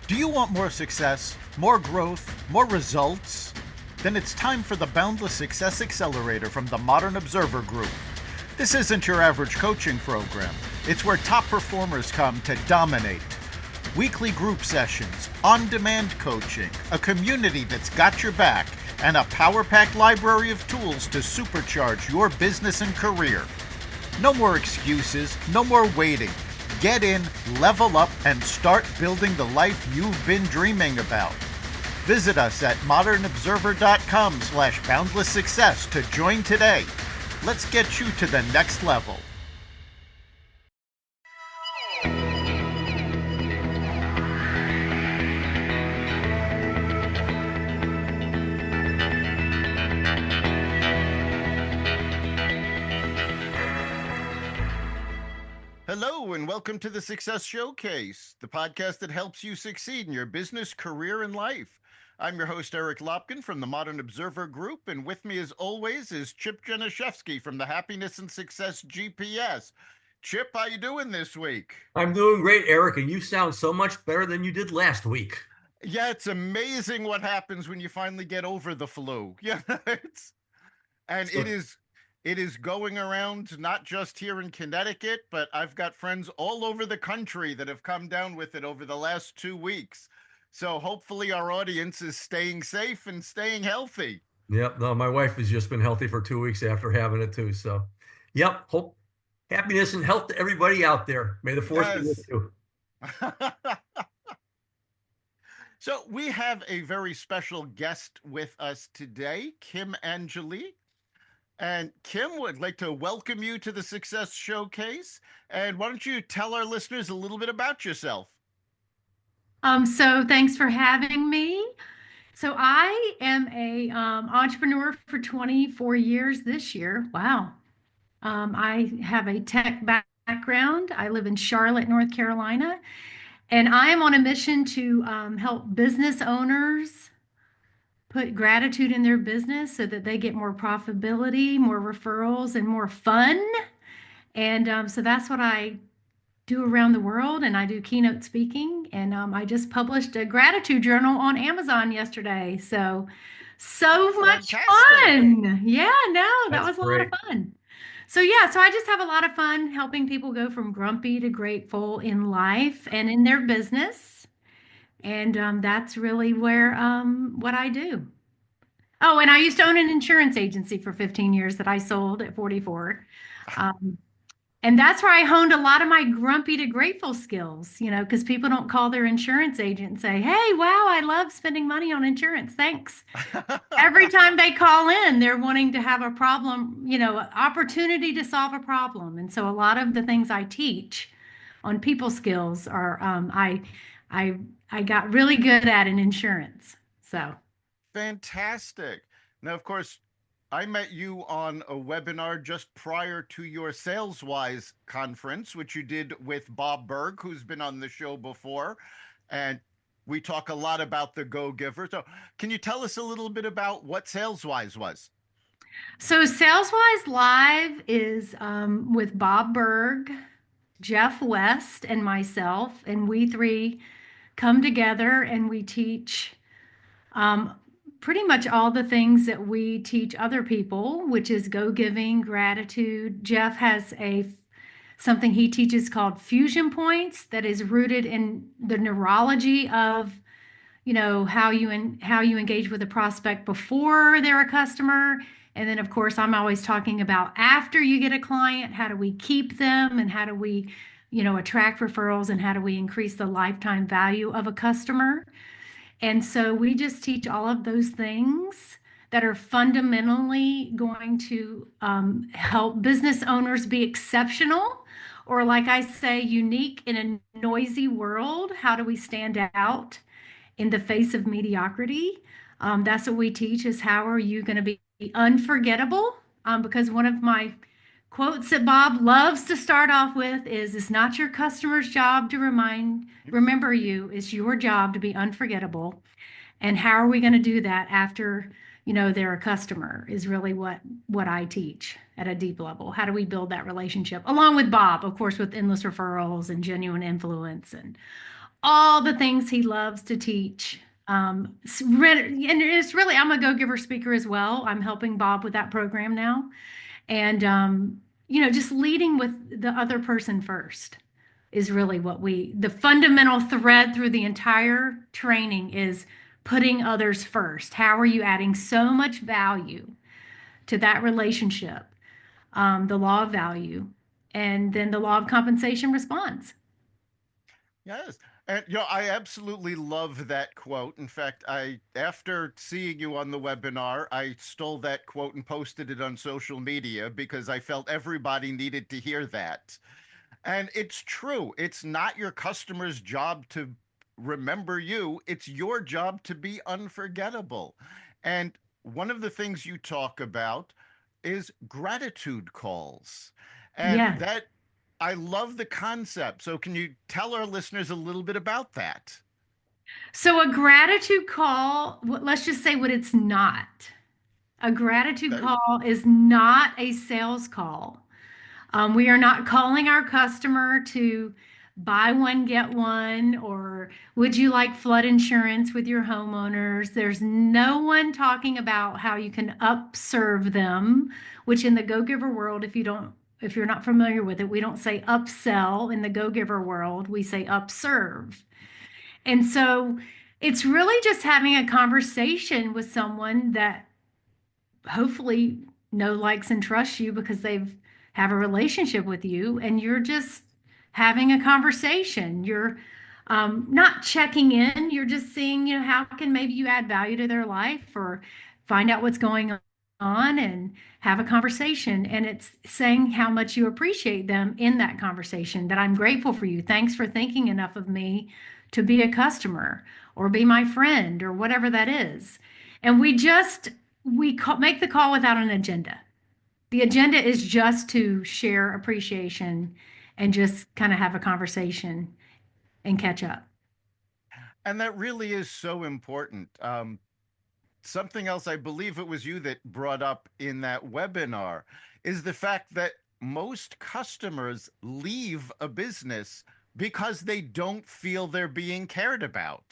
Do you want more success, more growth, more results? Then it's time for the Boundless Success Accelerator from the Modern Observer Group. This isn't your average coaching program. It's where top performers come to dominate. Weekly group sessions, on-demand coaching, a community that's got your back, and a power-packed library of tools to supercharge your business and career. No more excuses, no more waiting. Get in, level up, and start building the life you've been dreaming about. Visit us at modernobserver.com/boundlesssuccess to join today. Let's get you to the next level. Hello, and welcome to the Success Showcase, the podcast that helps you succeed in your business, career, and life. I'm your host, Eric Lopkin from the Modern Observer Group, and with me, as always, is Chip Janiszewski from the Happiness and Success GPS. Chip, how you doing this week? I'm doing great, Eric, and you sound so much better than you did last week. Yeah, it's amazing what happens when you finally get over the flu. Yeah, and So, it is going around not just here in Connecticut, but I've got friends all over the country that have come down with it over the last 2 weeks. So hopefully our audience is staying safe and staying healthy. yep, no, my wife has just been healthy for 2 weeks after having it too. So, yep, hope happiness and health to everybody out there. May the force be with Yes. you. So we have a very special guest with us today, Kim Angeli. And Kim would like to welcome you to the Success Showcase. And why don't you tell our listeners a little bit about yourself? So thanks for having me. So I am a entrepreneur for 24 years this year. Wow. I have a tech background. I live in Charlotte, North Carolina, and I am on a mission to help business owners put gratitude in their business so that they get more profitability, more referrals, and more fun. And so that's what I do around the world, and I do keynote speaking. And I just published a gratitude journal on Amazon yesterday. So much Fantastic. fun. Yeah, no, that That's was a lot of great. fun. So yeah, so I just have a lot of fun helping people go from grumpy to grateful in life and in their business. And that's really where what I do. Oh, and I used to own an insurance agency for 15 years that I sold at 44. Um, and that's where I honed a lot of my grumpy to grateful skills, because people don't call their insurance agent and say, "Hey, wow, I love spending money on insurance. Thanks." Every time they call in, they're wanting to have a problem, opportunity to solve a problem. And so a lot of the things I teach on people skills are I I got really good at in insurance. So Fantastic. Now, of course, I met you on a webinar just prior to your SalesWise conference, which you did with Bob Berg, who's been on the show before. And we talk a lot about the Go Giver. So, can you tell us a little bit about what SalesWise was? So SalesWise Live is with Bob Berg, Jeff West, and myself, and we three come together and we teach um, pretty much all the things that we teach other people, which is go giving, gratitude. Jeff has a something he teaches called fusion points that is rooted in the neurology of how you engage with a prospect before they're a customer. And then of course I'm always talking about after you get a client, how do we keep them, and how do we attract referrals, and how do we increase the lifetime value of a customer. And so we just teach all of those things that are fundamentally going to help business owners be exceptional, or like I say, unique in a noisy world. How do we stand out in the face of mediocrity? That's what we teach, is how are you going to be unforgettable? Because one of my quotes that Bob loves to start off with is, "It's not your customer's job to remember you. It's your job to be unforgettable." And how are we going to do that after, they're a customer, is really what I teach at a deep level. How do we build that relationship along with Bob, of course, with endless referrals and genuine influence and all the things he loves to teach. And it's really, I'm a go-giver speaker as well. I'm helping Bob with that program now. And, just leading with the other person first is really the fundamental thread through the entire training is putting others first. How are you adding so much value to that relationship? The law of value, and then the law of compensation responds. Yes. And I absolutely love that quote. In fact, after seeing you on the webinar, I stole that quote and posted it on social media because I felt everybody needed to hear that. And it's true. It's not your customer's job to remember you. It's your job to be unforgettable. And one of the things you talk about is gratitude calls. And Yes. that I love the concept. So can you tell our listeners a little bit about that? So a gratitude call, let's just say what it's not. A gratitude Okay. call is not a sales call. We are not calling our customer to buy one, get one, or would you like flood insurance with your homeowners? There's no one talking about how you can upserve them, which in the go-giver world, if you're not familiar with it, we don't say upsell in the go-giver world, we say upserve. And so it's really just having a conversation with someone that hopefully know, likes, and trusts you because they've have a relationship with you, and you're just having a conversation. You're not checking in. You're just seeing, how can maybe you add value to their life or find out what's going on and have a conversation. And it's saying how much you appreciate them in that conversation, that I'm grateful for you. Thanks for thinking enough of me to be a customer or be my friend or whatever that is. And make the call without an agenda. The agenda is just to share appreciation and just kind of have a conversation and catch up. And that really is so important. Something else, I believe it was you that brought up in that webinar, is the fact that most customers leave a business because they don't feel they're being cared about.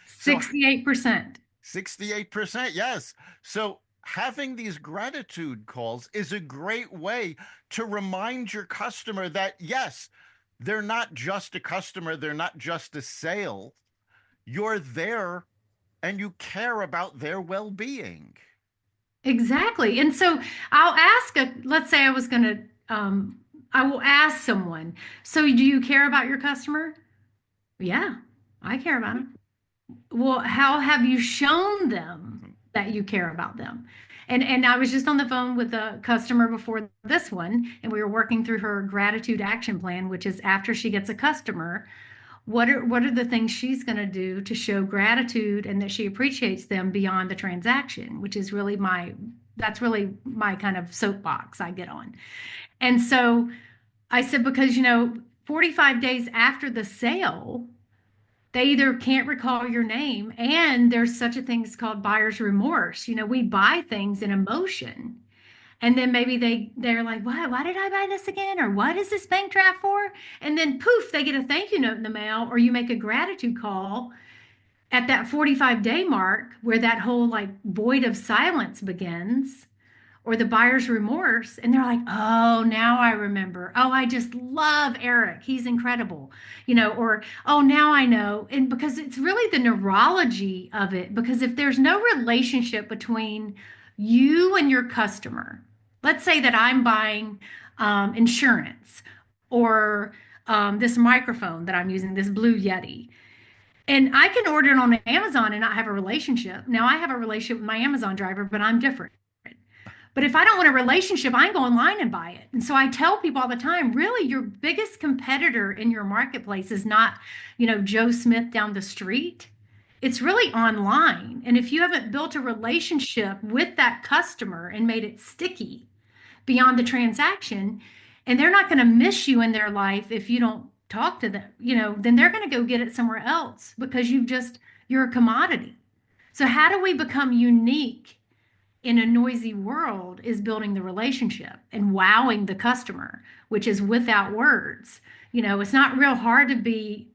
So 68%. 68%, yes. So having these gratitude calls is a great way to remind your customer that, yes, they're not just a customer, they're not just a sale. You're there and you care about their well-being. Exactly. And so let's say I will ask someone, so do you care about your customer? Yeah, I care about them. Well, how have you shown them that you care about them? And I was just on the phone with a customer before this one, and we were working through her gratitude action plan, which is after she gets a customer, what are the things she's going to do to show gratitude and that she appreciates them beyond the transaction, which is really that's really my kind of soapbox I get on. And so I said, because 45 days after the sale, they either can't recall your name, and there's such a thing as called buyer's remorse. We buy things in emotion, and then maybe they're like, why did I buy this again? Or what is this bank draft for? And then poof, they get a thank you note in the mail, or you make a gratitude call at that 45-day mark where that whole like void of silence begins, or the buyer's remorse, and they're like, oh, now I remember. Oh, I just love Eric. He's incredible. Or, oh, now I know. And because it's really the neurology of it, because if there's no relationship between you and your customer, let's say that I'm buying insurance or this microphone that I'm using, this Blue Yeti. And I can order it on Amazon and not have a relationship. Now I have a relationship with my Amazon driver, but I'm different. But if I don't want a relationship, I can go online and buy it. And so I tell people all the time, really, your biggest competitor in your marketplace is not, Joe Smith down the street. It's really online. And if you haven't built a relationship with that customer and made it sticky beyond the transaction, and they're not going to miss you in their life if you don't talk to them, then they're going to go get it somewhere else because you're a commodity. So how do we become unique in a noisy world is building the relationship and wowing the customer, which is without words. It's not real hard to be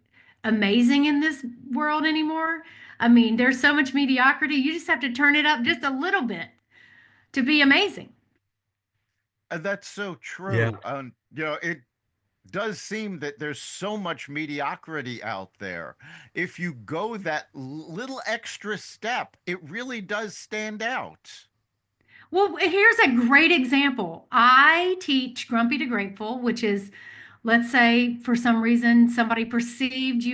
amazing in this world anymore. I mean, there's so much mediocrity. You just have to turn it up just a little bit to be amazing. That's so Yeah. true. It does seem that there's so much mediocrity out there. If you go that little extra step, it really does stand out. Well, here's a great example. I teach Grumpy to Grateful, which is, let's say for some reason somebody perceived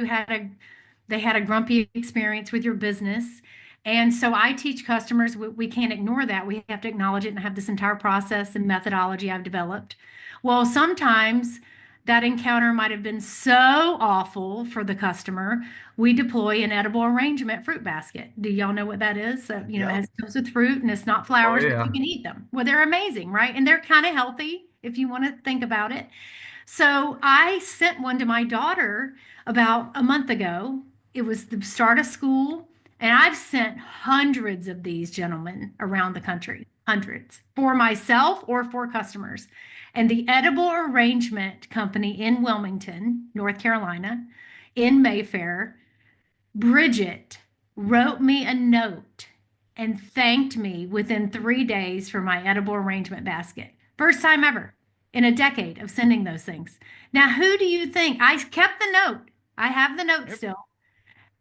they had a grumpy experience with your business. And so I teach customers, we can't ignore that. We have to acknowledge it and have this entire process and methodology I've developed. Well, sometimes that encounter might have been so awful for the customer. We deploy an edible arrangement fruit basket. Do y'all know what that is? So, Yep. it comes with fruit and it's not Oh flowers, but you yeah. can eat them. Well, they're amazing, right? And they're kind of healthy if you want to think about it. So I sent one to my daughter about a month ago. It was the start of school, and I've sent hundreds of these gentlemen around the country, hundreds for myself or for customers. And the Edible Arrangement Company in Wilmington, North Carolina, in Mayfair, Bridget wrote me a note and thanked me within 3 days for my edible arrangement basket. First time ever in a decade of sending those things. Now, who do you think? I kept the note. I have the note Yep. still.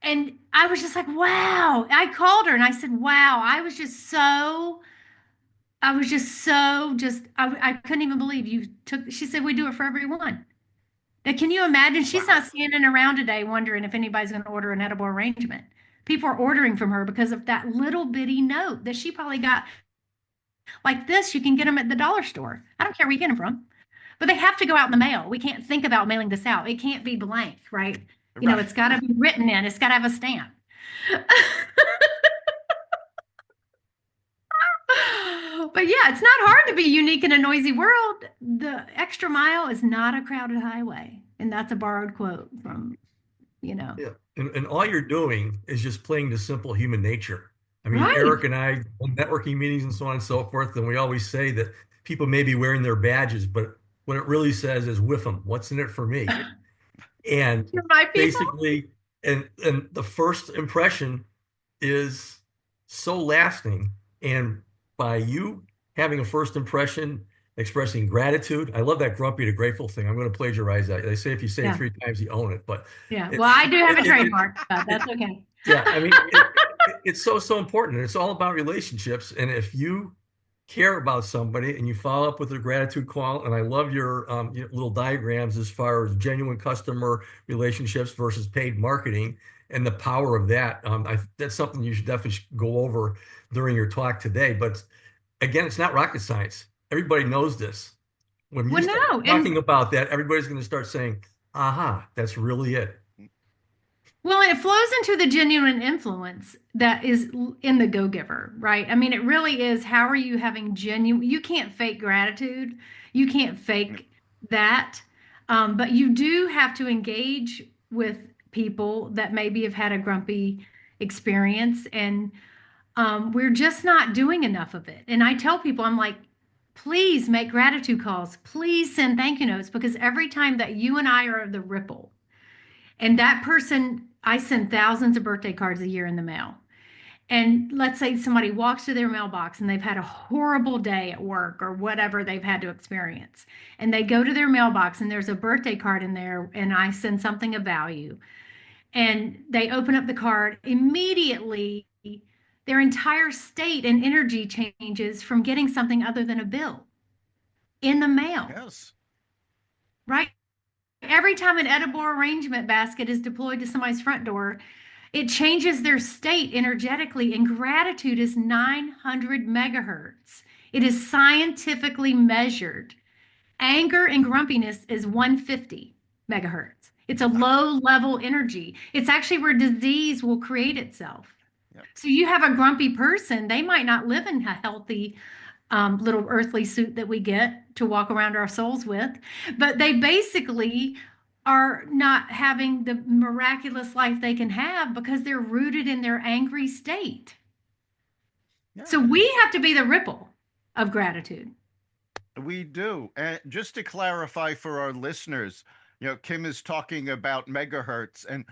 And I was just like, wow. I called her and I said, wow, I was just so, I couldn't even believe you took, she said, we do it for everyone. Now, can you imagine? She's Wow. not standing around today wondering if anybody's going to order an edible arrangement. People are ordering from her because of that little bitty note that she probably got like this. You can get them at the dollar store. I don't care where you get them from, but they have to go out in the mail. We can't think about mailing this out. It can't be blank, right? Right. It's got to be written in, it's got to have a stamp. But yeah, it's not hard to be unique in a noisy world. The extra mile is not a crowded highway. And that's a borrowed quote from, you know. Yeah. And all you're doing is just playing the simple human nature. I mean, Right. Eric and I, networking meetings and so on and so forth, and we always say that people may be wearing their badges, but what it really says is with them, what's in it for me? And You're my people. basically, and the first impression is so lasting. And by you having a first impression, expressing gratitude, I love that grumpy to grateful thing. I'm going to plagiarize that. They say if you say it Yeah. 3 times, you own it. But Yeah. it, Well, I do have a it, it, trademark, but that's okay. yeah, I mean, it's so important. It's all about relationships. And if you care about somebody and you follow up with a gratitude call, and I love your little diagrams as far as genuine customer relationships versus paid marketing and the power of that. That's something you should definitely go over during your talk today. But again, it's not rocket science. Everybody knows this. When you Well, start no. talking And about that, everybody's going to start saying, aha, that's really it. well, it flows into the genuine influence that is in the go-giver, right? I mean, it really is. How are you having genuine? You can't fake gratitude. You can't fake that. But you do have to engage with people that maybe have had a grumpy experience, and we're just not doing enough of it. And I tell people, I'm like, please make gratitude calls. Please send thank you notes because every time that you and I are the ripple, and that person, I send thousands of birthday cards a year in the mail. And let's say somebody walks to their mailbox and they've had a horrible day at work or whatever they've had to experience. And they go to their mailbox and there's a birthday card in there, and I send something of value. And they open up the card immediately. Their entire state and energy changes from getting something other than a bill in the mail, Yes. right? Every time an edible arrangement basket is deployed to somebody's front door, it changes their state energetically, and gratitude is 900 megahertz. It is scientifically measured. Anger and grumpiness is 150 megahertz. It's a Wow. low level energy. It's actually where disease will create itself. Yep. So you have a grumpy person, they might not live in a healthy little earthly suit that we get to walk around our souls with, but they basically are not having the miraculous life they can have because they're rooted in their angry state. Yeah. So we have to be the ripple of gratitude. We do. And just to clarify for our listeners, Kim is talking about megahertz, and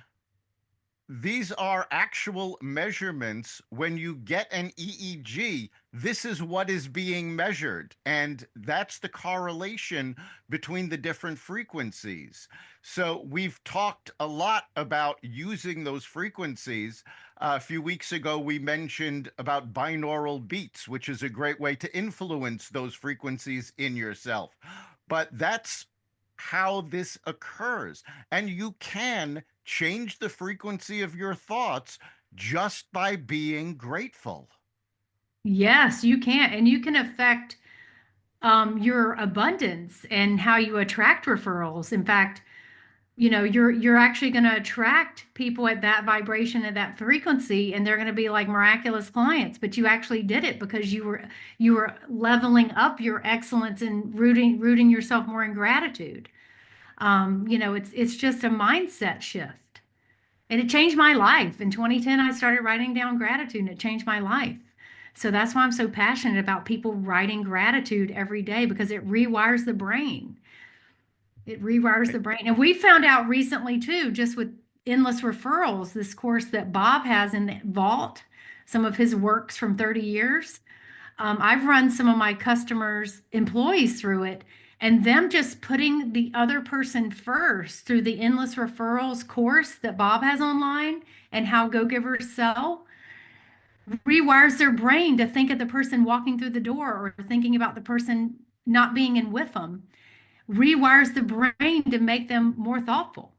these are actual measurements. When you get an EEG, this is what is being measured. And that's the correlation between the different frequencies. So we've talked a lot about using those frequencies. A few weeks ago, we mentioned about binaural beats, which is a great way to influence those frequencies in yourself. But that's how this occurs. And you can change the frequency of your thoughts just by being grateful. Yes, you can. And you can affect your abundance and how you attract referrals. In fact, you're actually going to attract people at that vibration, at that frequency, and they're going to be like miraculous clients. But you actually did it because you were leveling up your excellence and rooting yourself more in gratitude. It's just a mindset shift. And it changed my life. In 2010, I started writing down gratitude and it changed my life. So that's why I'm so passionate about people writing gratitude every day, because it rewires the brain. It rewires the brain. And we found out recently too, just with endless referrals, this course that Bob has in the vault, some of his works from 30 years. I've run some of my customers' employees through it, and them just putting the other person first through the endless referrals course that Bob has online and how go-givers sell rewires their brain to think of the person walking through the door or thinking about the person not being in with them, rewires the brain to make them more thoughtful.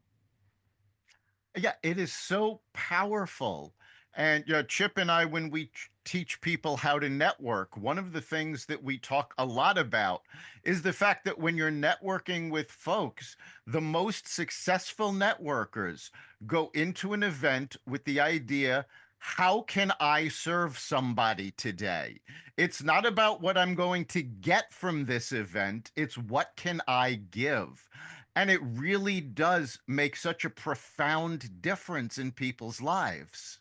Yeah, it is so powerful. And Chip and I, when we teach people how to network, one of the things that we talk a lot about is the fact that when you're networking with folks, the most successful networkers go into an event with the idea, how can I serve somebody today? It's not about what I'm going to get from this event, it's what can I give? And it really does make such a profound difference in people's lives.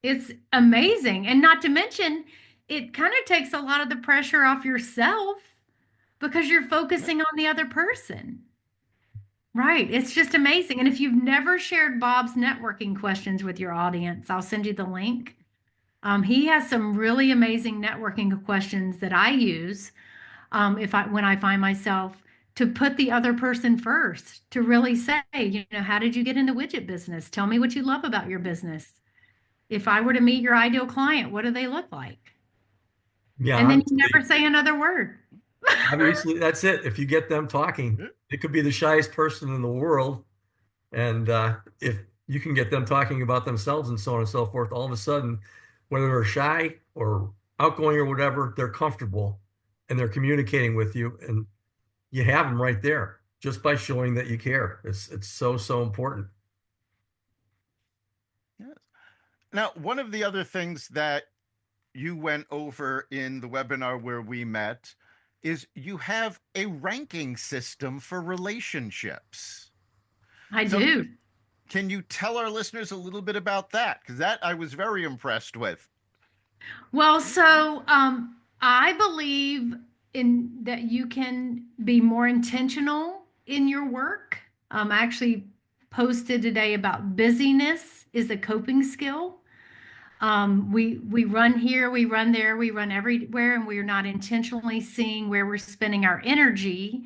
It's amazing. And not to mention, it kind of takes a lot of the pressure off yourself because you're focusing on the other person. Right. It's just amazing. And if you've never shared Bob's networking questions with your audience, I'll send you the link. He has some really amazing networking questions that I use when I find myself to put the other person first, to really say, how did you get in the widget business? Tell me what you love about your business. If I were to meet your ideal client, what do they look like? Yeah, And then you honestly, never say another word. obviously that's it. If you get them talking, it could be the shyest person in the world. And if you can get them talking about themselves and so on and so forth, all of a sudden, whether they're shy or outgoing or whatever, they're comfortable and they're communicating with you, and you have them right there just by showing that you care. It's so important. Yes. Now, one of the other things that you went over in the webinar where we met is you have a ranking system for relationships. I So, do. can you tell our listeners a little bit about that? Because that I was very impressed with. Well, so I believe in that you can be more intentional in your work. I actually posted today about busyness is a coping skill. We run here, we run there, we run everywhere, and we're not intentionally seeing where we're spending our energy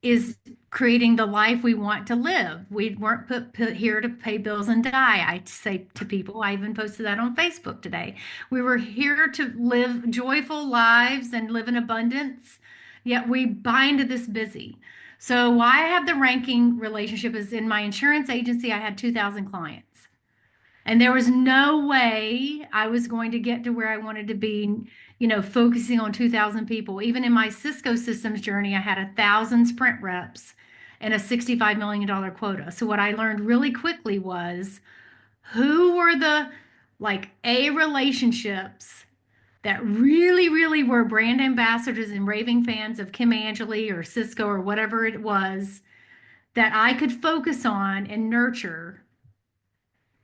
is creating the life we want to live. We weren't put here to pay bills and die. I say to people, I even posted that on Facebook today. We were here to live joyful lives and live in abundance, yet we buy into this busy. So why I have the ranking relationship is in my insurance agency, I had 2,000 clients. And there was no way I was going to get to where I wanted to be, focusing on 2,000 people. Even in my Cisco systems journey, I had 1,000 sprint reps and a $65 million quota. So what I learned really quickly was who were the A relationships that really, really were brand ambassadors and raving fans of Kim Angeli or Cisco or whatever it was that I could focus on and nurture.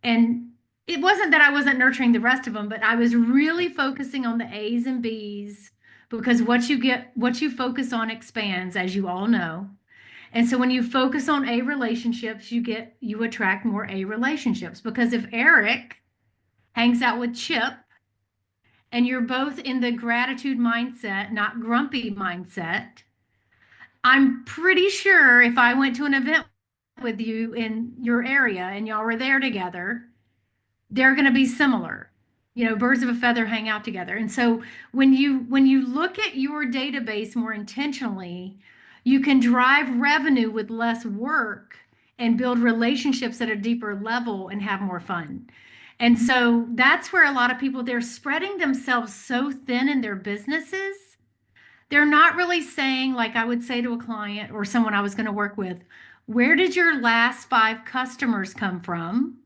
And it wasn't that I wasn't nurturing the rest of them, but I was really focusing on the A's and B's because what you focus on expands, as you all know. And so when you focus on A relationships, you attract more A relationships. Because if Eric hangs out with Chip and you're both in the gratitude mindset, not grumpy mindset, I'm pretty sure if I went to an event with you in your area and y'all were there together, they're going to be similar. You know, birds of a feather hang out together. And so when you look at your database more intentionally, you can drive revenue with less work and build relationships at a deeper level and have more fun. And so that's where a lot of people, they're spreading themselves so thin in their businesses. They're not really saying, like I would say to a client or someone I was going to work with, where did your last 5 customers come from?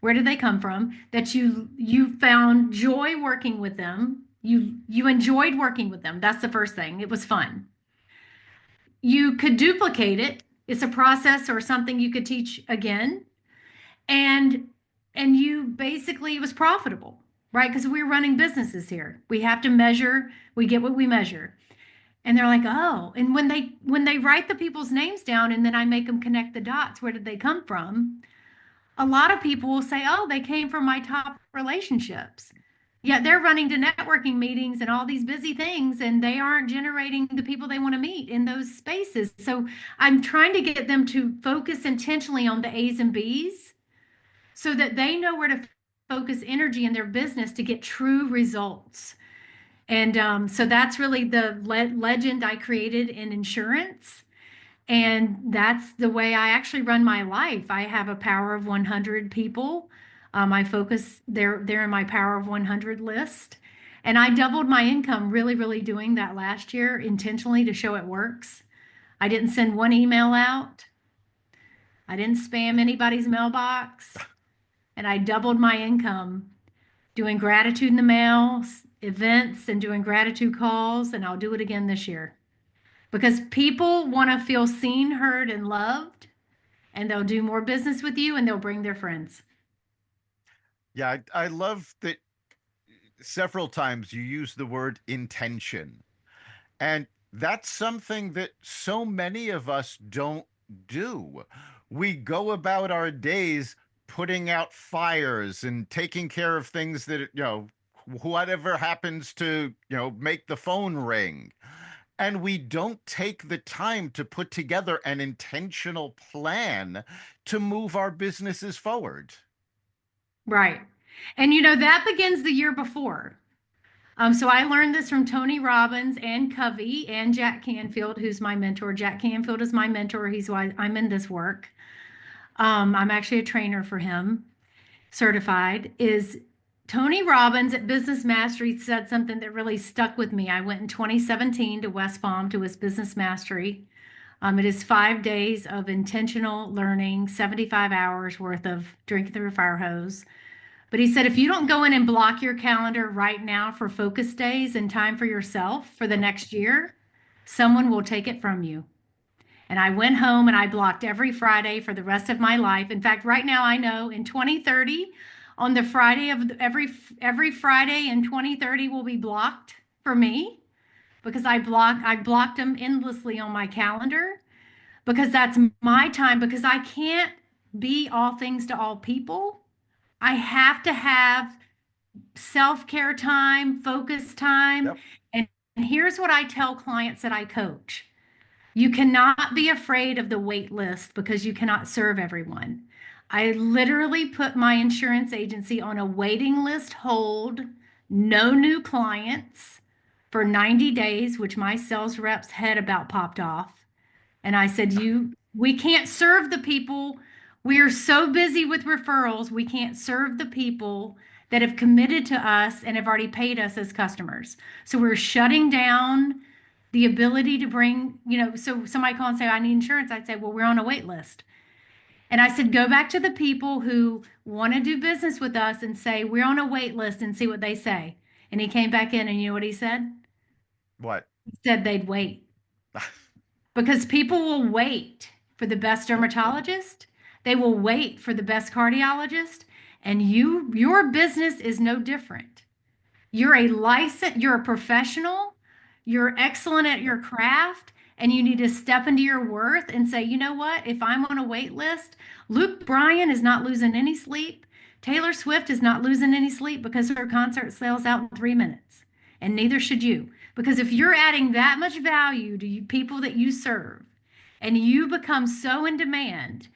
Where did they come from? That you found joy working with them. You enjoyed working with them. That's the first thing. It was fun. You could duplicate it. It's a process or something you could teach again. And you basically, it was profitable, right? Because we're running businesses here. We have to measure, we get what we measure. And they're like, oh, and when they write the people's names down and then I make them connect the dots, where did they come from? A lot of people will say, oh, they came from my top relationships. Yet they're running to networking meetings and all these busy things, and they aren't generating the people they want to meet in those spaces. So I'm trying to get them to focus intentionally on the A's and B's so that they know where to focus energy in their business to get true results. And so that's really the legend I created in insurance. And that's the way I actually run my life. I have a power of 100 people. I focus, they're in my power of 100 list. And I doubled my income really doing that last year intentionally to show it works. I didn't send one email out. I didn't spam anybody's mailbox. And I doubled my income doing gratitude in the mail, events, and doing gratitude calls. And I'll do it again this year. Because people want to feel seen, heard, and loved, and they'll do more business with you and they'll bring their friends. Yeah, I love that several times you use the word intention. And that's something that so many of us don't do. We go about our days putting out fires and taking care of things that, whatever happens to, make the phone ring. And we don't take the time to put together an intentional plan to move our businesses forward. Right. And that begins the year before. So I learned this from Tony Robbins and Covey and Jack Canfield, who's my mentor. Jack Canfield is my mentor. He's why I'm in this work. I'm actually a trainer for him, certified. Is Tony Robbins at Business Mastery said something that really stuck with me. I went in 2017 to West Palm to his Business Mastery. It is 5 days of intentional learning, 75 hours worth of drinking through a fire hose. But he said, if you don't go in and block your calendar right now for focus days and time for yourself for the next year, someone will take it from you. And I went home and I blocked every Friday for the rest of my life. In fact, right now I know in 2030, on the Friday of every Friday in 2030 will be blocked for me because I blocked them endlessly on my calendar because that's my time, because I can't be all things to all people. I have to have self-care time, focus time. Yep. And here's what I tell clients that I coach. You cannot be afraid of the wait list because you cannot serve everyone. I literally put my insurance agency on a waiting list hold, no new clients for 90 days, which my sales rep's head about popped off. And I said, we can't serve the people. We are so busy with referrals, we can't serve the people that have committed to us and have already paid us as customers. So we're shutting down the ability to bring, so somebody call and say, I need insurance. I'd say, well, we're on a wait list. And I said, go back to the people who want to do business with us and say, we're on a wait list, and see what they say. And he came back in and you know what he said? What? He said they'd wait. Because people will wait for the best dermatologist. They will wait for the best cardiologist. And your business is no different. You're a professional. You're excellent at your craft, and you need to step into your worth and say, you know what? If I'm on a wait list, Luke Bryan is not losing any sleep. Taylor Swift is not losing any sleep because her concert sells out in 3 minutes. And neither should you. Because if you're adding that much value to you, people that you serve, and you become so in demand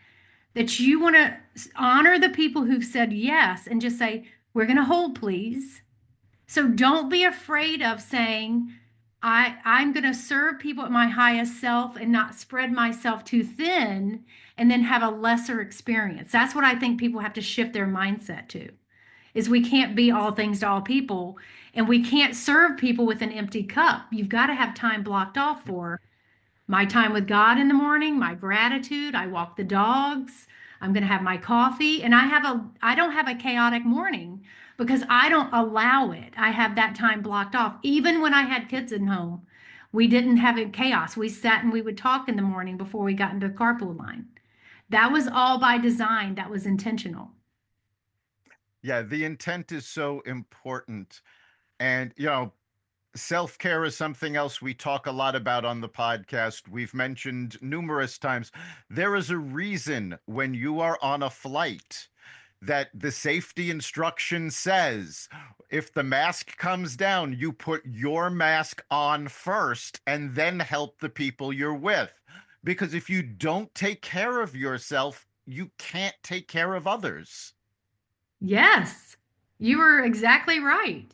that you want to honor the people who've said yes and just say, we're going to hold, please. So don't be afraid of saying, I'm going to serve people at my highest self and not spread myself too thin and then have a lesser experience. That's what I think people have to shift their mindset to, is we can't be all things to all people, and we can't serve people with an empty cup. You've got to have time blocked off for my time with God in the morning, my gratitude. I walk the dogs. I'm going to have my coffee, and I don't have a chaotic morning because I don't allow it. I have that time blocked off. Even when I had kids at home, we didn't have a chaos. We sat and we would talk in the morning before we got into the carpool line. That was all by design. That was intentional. Yeah, the intent is so important. And, self-care is something else we talk a lot about on the podcast. We've mentioned numerous times. There is a reason when you are on a flight that the safety instruction says if the mask comes down, you put your mask on first and then help the people you're with. Because if you don't take care of yourself, you can't take care of others. Yes, you were exactly right.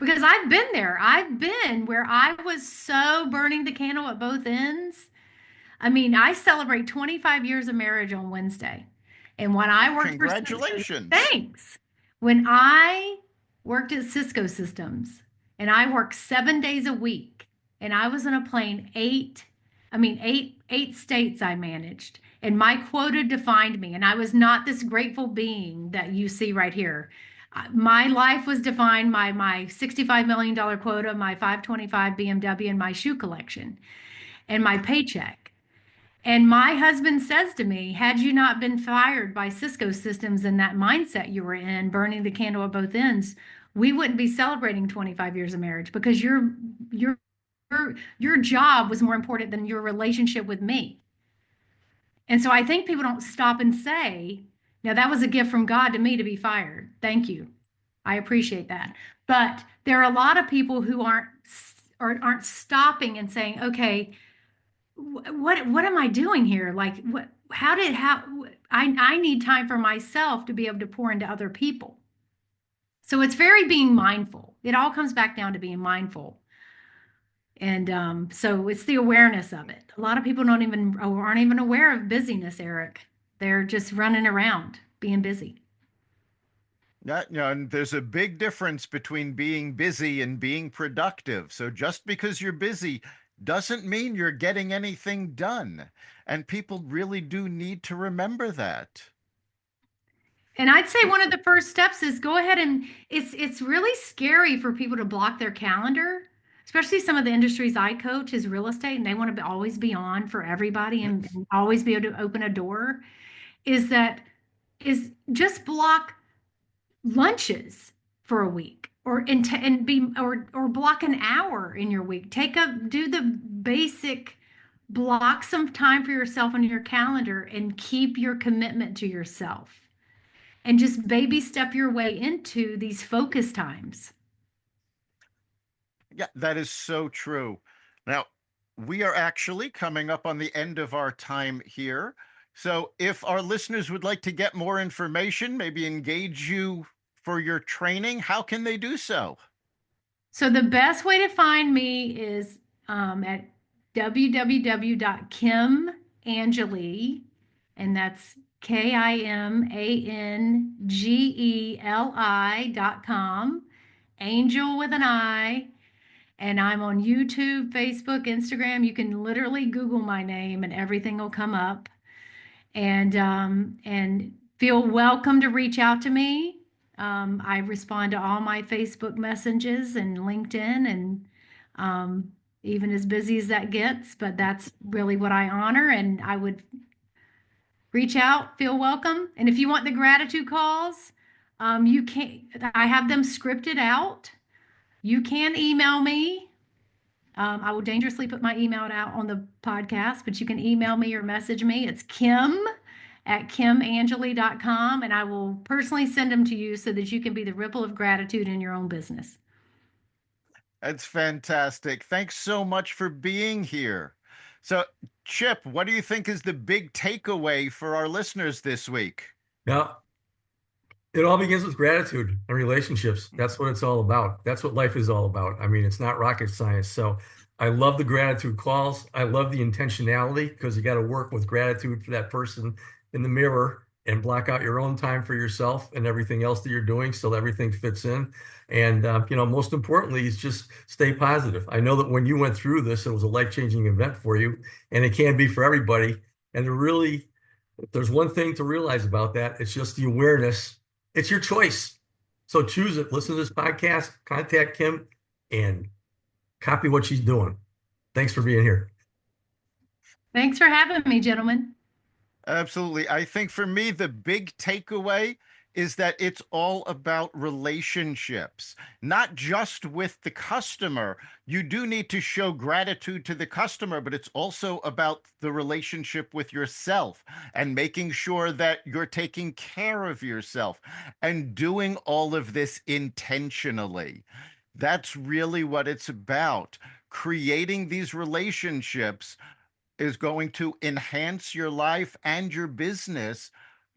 Because I've been there. I've been where I was so burning the candle at both ends. I mean, I celebrate 25 years of marriage on Wednesday. And when I worked for Cisco, Congratulations. thanks. When I worked at Cisco Systems and I worked 7 days a week, and I was on a plane eight states I managed, and my quota defined me. And I was not this grateful being that you see right here. My life was defined by my $65 million quota, my 525 BMW, and my shoe collection, and my paycheck. And my husband says to me, had you not been fired by Cisco Systems in that mindset you were in, burning the candle at both ends, we wouldn't be celebrating 25 years of marriage, because your job was more important than your relationship with me. And so I think people don't stop and say, now that was a gift from God to me to be fired. Thank you. I appreciate that. But there are a lot of people who aren't stopping and saying, okay, what am I doing here? Like, I need time for myself to be able to pour into other people. So it's very being mindful. It all comes back down to being mindful. And so it's the awareness of it. A lot of people aren't even aware of busyness, Eric. They're just running around being busy. Yeah, and there's a big difference between being busy and being productive. So just because you're busy doesn't mean you're getting anything done. And people really do need to remember that. And I'd say one of the first steps is go ahead, and it's really scary for people to block their calendar, especially some of the industries I coach is real estate, and they want to always be on for everybody and always be able to open a door. Is just block lunches for a week, or block an hour in your week. Do the basic, block some time for yourself on your calendar and keep your commitment to yourself, and just baby step your way into these focus times. Yeah, that is so true. Now, we are actually coming up on the end of our time here. So if our listeners would like to get more information, maybe engage you for your training, how can they do so? So the best way to find me is at www.kimangeli, and that's KIMANGELI.com, Angel with an I. And I'm on YouTube, Facebook, Instagram. You can literally Google my name and everything will come up. And feel welcome to reach out to me. I respond to all my Facebook messages and LinkedIn, and even as busy as that gets, but that's really what I honor. And I would reach out, feel welcome. And if you want the gratitude calls, you can, I have them scripted out. You can email me. I will dangerously put my email out on the podcast, but you can email me or message me. It's kim@kimangeli.com, and I will personally send them to you so that you can be the ripple of gratitude in your own business. That's fantastic. Thanks so much for being here. So, Chip, what do you think is the big takeaway for our listeners this week? Yeah. It all begins with gratitude and relationships. That's what it's all about. That's what life is all about. I mean, it's not rocket science. So I love the gratitude calls. I love the intentionality because you got to work with gratitude for that person in the mirror and block out your own time for yourself and everything else that you're doing so everything fits in. And, most importantly, is just stay positive. I know that when you went through this, it was a life-changing event for you, and it can be for everybody. And if there's one thing to realize about that, it's just the awareness. It's your choice. So choose it. Listen to this podcast, contact Kim, and copy what she's doing. Thanks for being here. Thanks for having me, gentlemen. Absolutely. I think for me, the big takeaway is that it's all about relationships, not just with the customer. You do need to show gratitude to the customer, but it's also about the relationship with yourself and making sure that you're taking care of yourself and doing all of this intentionally. That's really what it's about. Creating these relationships is going to enhance your life and your business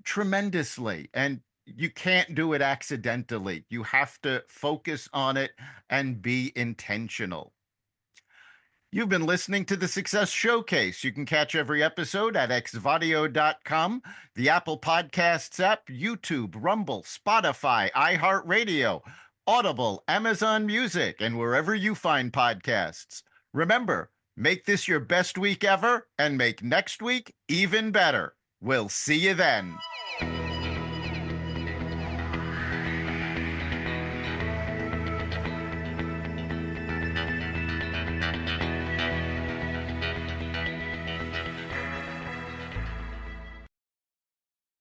tremendously. And you can't do it accidentally. You have to focus on it and be intentional. You've been listening to the Success Showcase. You can catch every episode at xvadio.com, the Apple Podcasts app, YouTube, Rumble, Spotify, iHeartRadio, Audible, Amazon Music, and wherever you find podcasts. Remember, make this your best week ever and make next week even better. We'll see you then.